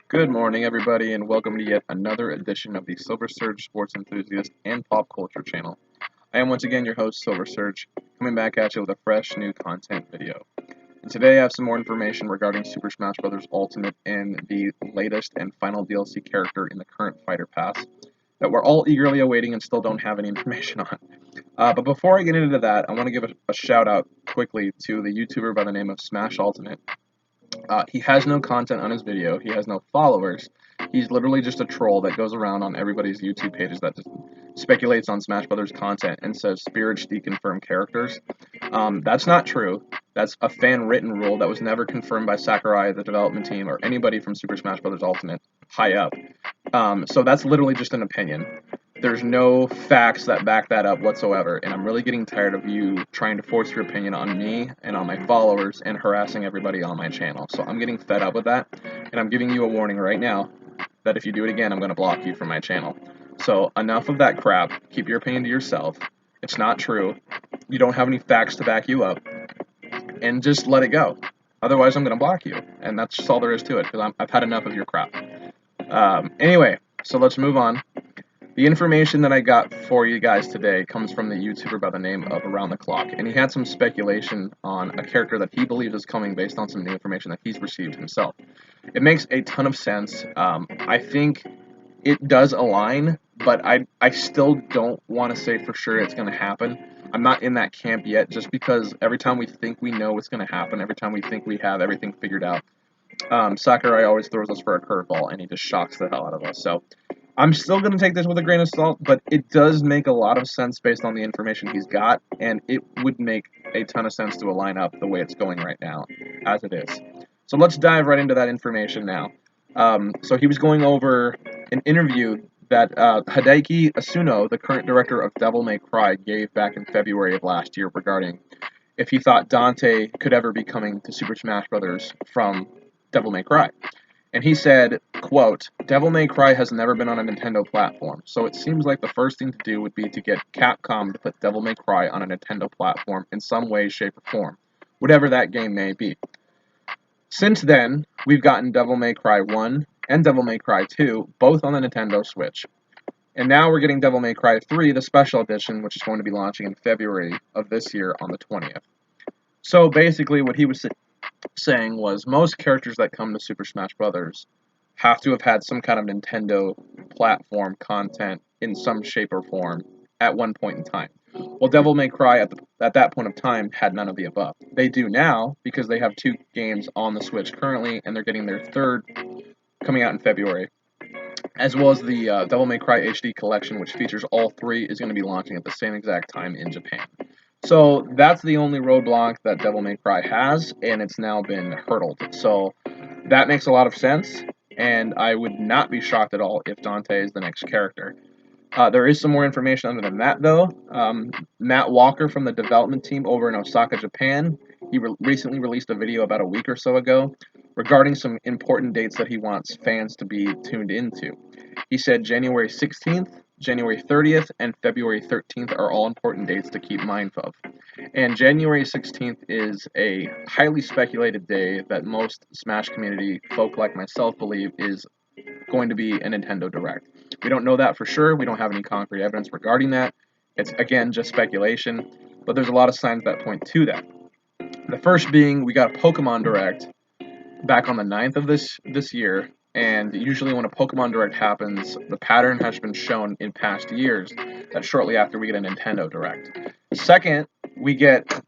Good morning, everybody, and welcome to yet another edition of the Silver Surge Sports Enthusiast and Pop Culture channel. I am once again your host, Silver Surge, coming back at you with a fresh new content video. And today I have some more information regarding Super Smash Bros. Ultimate and the latest and final DLC character in the current Fighter Pass that we're all eagerly awaiting and still don't have any information on. But before I get into that, I want to give a shout out quickly to the YouTuber by the name of Smash Ultimate. He has no content on his video. He has no followers. He's literally just a troll that goes around on everybody's YouTube pages that just speculates on Smash Brothers content and says Spirit HD confirmed characters. That's not true. That's a fan-written rule that was never confirmed by Sakurai, the development team, or anybody from Super Smash Bros. Ultimate high up. So that's literally just an opinion. There's no facts that back that up whatsoever, and I'm really getting tired of you trying to force your opinion on me and on my followers and harassing everybody on my channel. So I'm getting fed up with that, and I'm giving you a warning right now that if you do it again, I'm going to block you from my channel. So enough of that crap. Keep your opinion to yourself. It's not true. You don't have any facts to back you up, and just let it go. Otherwise, I'm going to block you, and that's just all there is to it, because I've had enough of your crap. Anyway, so let's move on. The information that I got for you guys today comes from the YouTuber by the name of Around the Clock, and he had some speculation on a character that he believes is coming based on some new information that he's received himself. It makes a ton of sense. I think it does align, but I still don't want to say for sure it's going to happen. I'm not in that camp yet, just because every time we think we know what's going to happen, every time we think we have everything figured out, Sakurai always throws us for a curveball, and he just shocks the hell out of us. So I'm still going to take this with a grain of salt, but it does make a lot of sense based on the information he's got, and it would make a ton of sense to align up the way it's going right now, as it is. So let's dive right into that information now. So he was going over an interview that Hideaki Asuno, the current director of Devil May Cry, gave back in February of last year regarding if he thought Dante could ever be coming to Super Smash Bros. From Devil May Cry. And he said, quote, Devil May Cry has never been on a Nintendo platform, so it seems like the first thing to do would be to get Capcom to put Devil May Cry on a Nintendo platform in some way, shape, or form, whatever that game may be. Since then, we've gotten Devil May Cry 1 and Devil May Cry 2, both on the Nintendo Switch. And now we're getting Devil May Cry 3, the special edition, which is going to be launching in February of this year on the 20th. So basically what he was saying was most characters that come to Super Smash Bros. Have to have had some kind of Nintendo platform content in some shape or form at one point in time. Well, Devil May Cry at that point of time had none of the above. They do now because they have two games on the Switch currently, and they're getting their third coming out in February, as well as the Devil May Cry HD collection, which features all three, is going to be launching at the same exact time in Japan. So that's the only roadblock that Devil May Cry has, and it's now been hurdled. So that makes a lot of sense, and I would not be shocked at all if Dante is the next character. There is some more information other than that, though. Matt Walker from the development team over in Osaka, Japan, he recently released a video about a week or so ago regarding some important dates that he wants fans to be tuned into. He said January 16th, January 30th, and February 13th are all important dates to keep mind of. And January 16th is a highly speculated day that most Smash community folk like myself believe is going to be a Nintendo Direct. We don't know that for sure. We don't have any concrete evidence regarding that. It's, again, just speculation, but there's a lot of signs that point to that. The first being we got a Pokemon Direct back on the 9th of this year, and usually when a Pokemon Direct happens, the pattern has been shown in past years that shortly after we get a Nintendo Direct. Second, we get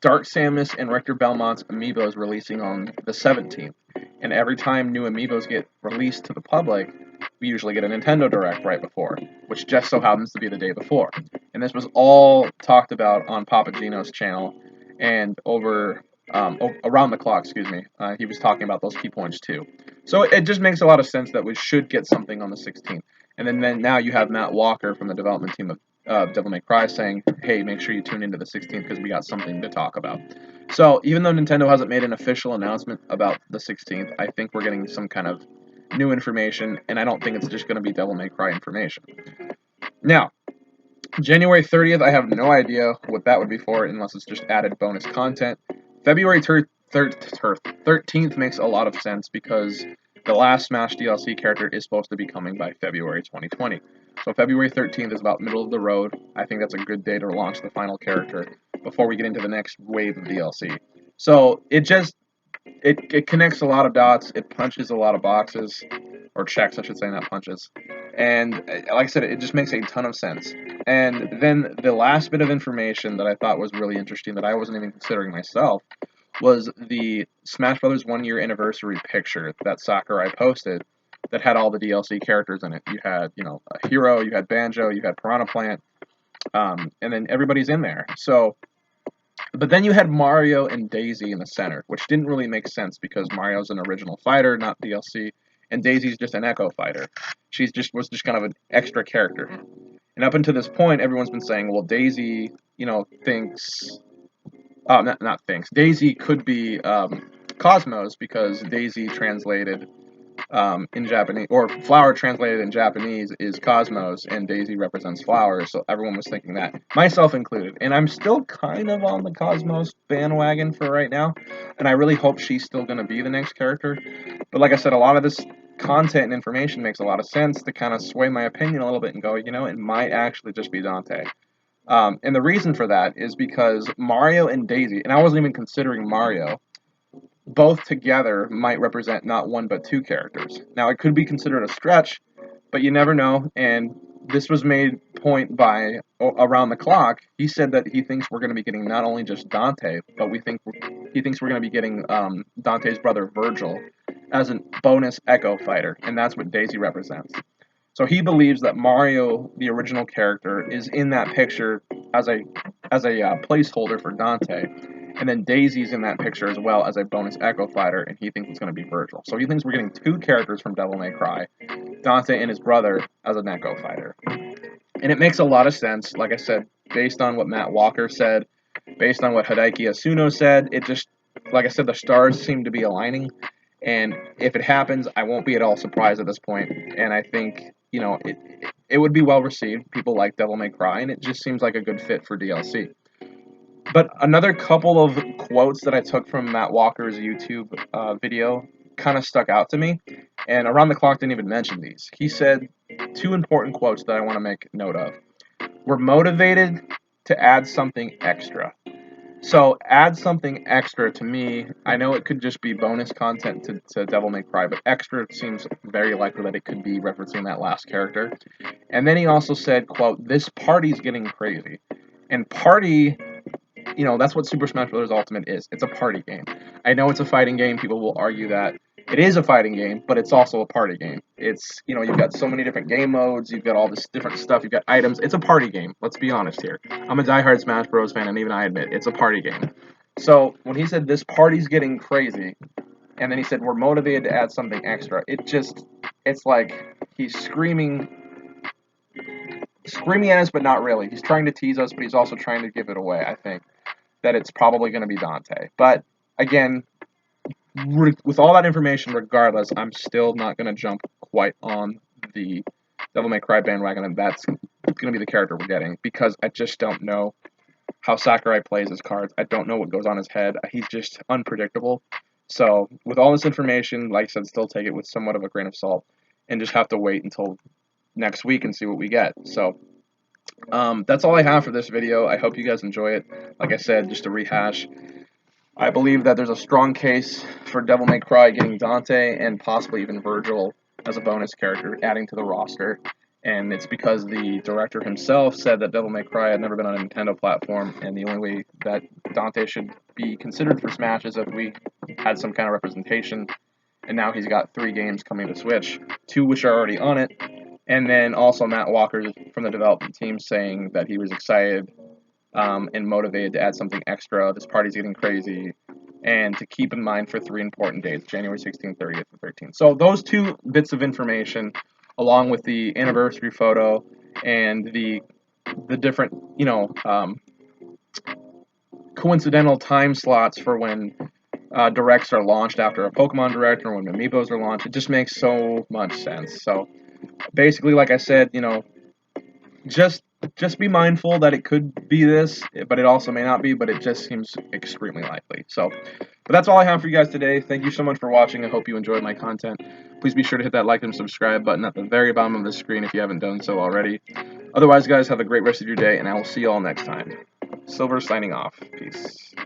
Dark Samus and Rector Belmont's amiibos releasing on the 17th. And every time new amiibos get released to the public, we usually get a Nintendo Direct right before, which just so happens to be the day before. And this was all talked about on Papa Gino's channel and over around the clock, excuse me. He was talking about those key points too. So it just makes a lot of sense that we should get something on the 16th. And then now you have Matt Walker from the development team of Devil May Cry saying, hey, make sure you tune into the 16th because we got something to talk about. So even though Nintendo hasn't made an official announcement about the 16th, I think we're getting some kind of new information, and I don't think it's just going to be Devil May Cry information. Now, January 30th, I have no idea what that would be for unless it's just added bonus content. February 13th makes a lot of sense because the last Smash DLC character is supposed to be coming by February 2020. So February 13th is about middle of the road. I think that's a good day to launch the final character before we get into the next wave of DLC. So it connects a lot of dots. It punches a lot of boxes, or checks, I should say, not punches. And like I said, it just makes a ton of sense. And then the last bit of information that I thought was really interesting that I wasn't even considering myself was the Smash Brothers 1 year anniversary picture that Sakurai posted that had all the DLC characters in it. You had, a Hero, you had Banjo, you had Piranha Plant, and then everybody's in there. So, but then you had Mario and Daisy in the center, which didn't really make sense because Mario's an original fighter, not DLC, and Daisy's just an Echo fighter. Was just kind of an extra character. And up until this point, everyone's been saying, well, Daisy, thinks not thinks. Daisy could be Cosmos because Daisy translated in Japanese, or Flower translated in Japanese is Cosmos, and Daisy represents flowers. So everyone was thinking that, myself included. And I'm still kind of on the Cosmos bandwagon for right now, and I really hope she's still going to be the next character. But like I said, a lot of this content and information makes a lot of sense to kind of sway my opinion a little bit and go, it might actually just be Dante. And the reason for that is because Mario and Daisy, and I wasn't even considering Mario, both together might represent not one but two characters. Now, it could be considered a stretch, but you never know, and this was made point by Around the Clock. He said that he thinks we're going to be getting not only just Dante, but he thinks we're going to be getting Dante's brother Virgil as a bonus Echo fighter, and that's what Daisy represents. So he believes that Mario, the original character, is in that picture as a placeholder for Dante, and then Daisy's in that picture as well as a bonus Echo fighter, and he thinks it's going to be Virgil. So he thinks we're getting two characters from Devil May Cry, Dante and his brother as an Echo fighter. And it makes a lot of sense, like I said, based on what Matt Walker said, based on what Hideaki Asuno said. It just, like I said, the stars seem to be aligning. And if it happens, I won't be at all surprised at this point. And I think, it would be well received. People like Devil May Cry, and it just seems like a good fit for DLC. But another couple of quotes that I took from Matt Walker's YouTube video kind of stuck out to me, and Around the Clock didn't even mention these. He said two important quotes that I want to make note of. We're motivated to add something extra. So add something extra to me, I know it could just be bonus content to Devil May Cry, but extra seems very likely that it could be referencing that last character. And then he also said, quote, this party's getting crazy. And party, that's what Super Smash Bros. Ultimate is. It's a party game. I know it's a fighting game. People will argue that it is a fighting game, but it's also a party game. It's, you've got so many different game modes. You've got all this different stuff. You've got items. It's a party game. Let's be honest here. I'm a diehard Smash Bros. Fan, and even I admit it's a party game. So when he said this party's getting crazy, and then he said we're motivated to add something extra, it's like he's screaming at us, but not really. He's trying to tease us, but he's also trying to give it away, I think, that it's probably going to be Dante. But again, with all that information, regardless, I'm still not going to jump quite on the Devil May Cry bandwagon, and that's going to be the character we're getting, because I just don't know how Sakurai plays his cards. I don't know what goes on his head. He's just unpredictable. So with all this information, like I said, still take it with somewhat of a grain of salt, and just have to wait until next week and see what we get. So that's all I have for this video. I hope you guys enjoy it. Like I said, just to rehash, I believe that there's a strong case for Devil May Cry getting Dante and possibly even Virgil as a bonus character, adding to the roster. And it's because the director himself said that Devil May Cry had never been on a Nintendo platform, and the only way that Dante should be considered for Smash is if we had some kind of representation. And now he's got 3 games coming to Switch, 2 which are already on it. And then also Matt Walker from the development team saying that he was excited and motivated to add something extra. This party's getting crazy. And to keep in mind for 3 important dates, January 16th, 30th, and 13th. So those 2 bits of information, along with the anniversary photo and the different, coincidental time slots for when directs are launched after a Pokemon Direct or when Amiibos are launched, it just makes so much sense. So basically, like I said, just be mindful that it could be this, but it also may not be, but it just seems extremely likely. So But that's all I have for you guys today. Thank you so much for watching. I hope you enjoyed my content. Please be sure to hit that like and subscribe button at the very bottom of the screen if you haven't done so already. Otherwise, guys, have a great rest of your day, and I will see you all next time. Silver signing off. Peace.